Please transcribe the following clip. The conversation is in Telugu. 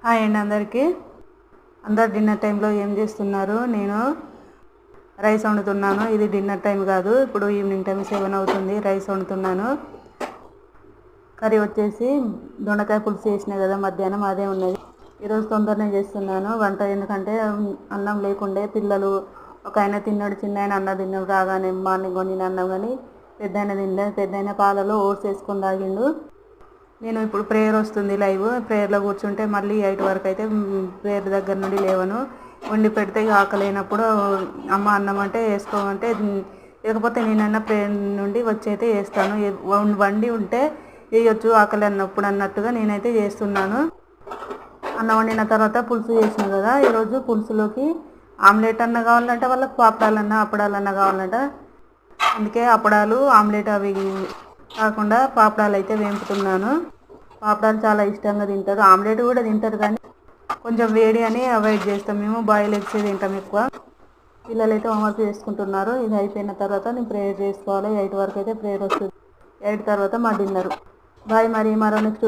హాయ్ అండి అందరికీ. అందరు డిన్నర్ టైంలో ఏం చేస్తున్నారు? నేను రైస్ వండుతున్నాను. ఇది డిన్నర్ టైం కాదు, ఇప్పుడు ఈవినింగ్ టైం 7 అవుతుంది. రైస్ వండుతున్నాను. కర్రీ వచ్చేసి దొండకాయ పులుసు చేసిన కదా మధ్యాహ్నం, అదే ఉన్నది. ఈరోజు తొందరనే చేస్తున్నాను వంట, ఎందుకంటే అన్నం లేకుండే. పిల్లలు ఒక ఆయన తిన్నాడు, చిన్న ఆయన అన్నం తిన్నాడు రాగానే, మార్నింగ్ వండిన అన్నం. కానీ పెద్ద ఆయన తినలేదు. పెద్ద ఆయన పాలలో ఓట్స్ వేసుకొని తాగిండు. నేను ఇప్పుడు ప్రేయర్ వస్తుంది లైవ్, ప్రేయర్లో కూర్చుంటే మళ్ళీ 8 వరకు అయితే ప్రేయర్ దగ్గర నుండి లేవను. వండి పెడితే ఆకలేనప్పుడు అమ్మ అన్నం అంటే వేసుకోమంటే, లేకపోతే నేనన్నా ప్రేయర్ నుండి వచ్చి అయితే వేస్తాను. వండి ఉంటే వేయొచ్చు ఆకలి అన్నప్పుడు అన్నట్టుగా నేనైతే చేస్తున్నాను. అన్నం వండిన తర్వాత పులుసు చేసిన కదా, ఈరోజు పులుసులోకి ఆమ్లెట్ అన్న కావాలంటే, వాళ్ళకి పాపడాలన్నా అప్పడాలన్నా కావాలంట. అందుకే అప్పడాలు ఆమ్లెట్ అవి కాకుండా పాపడాలు అయితే వేపుతున్నాను. పాపడాలు చాలా ఇష్టంగా తింటారు, ఆమ్లెట్ కూడా తింటారు, కానీ కొంచెం వేడి అని అవాయిడ్ చేస్తాం. మేము బాయిల్ ఎగ్స్ తింటాం ఎక్కువ. పిల్లలు అయితే హోంవర్క్ చేసుకుంటున్నారు. ఇది అయిపోయిన తర్వాత నేను ప్రేయర్ చేసుకోవాలి. 8 వరకు అయితే ప్రేయర్ వస్తుంది. 8 తర్వాత మా డిన్నర్. బాయ్. మరి మరో నెక్స్ట్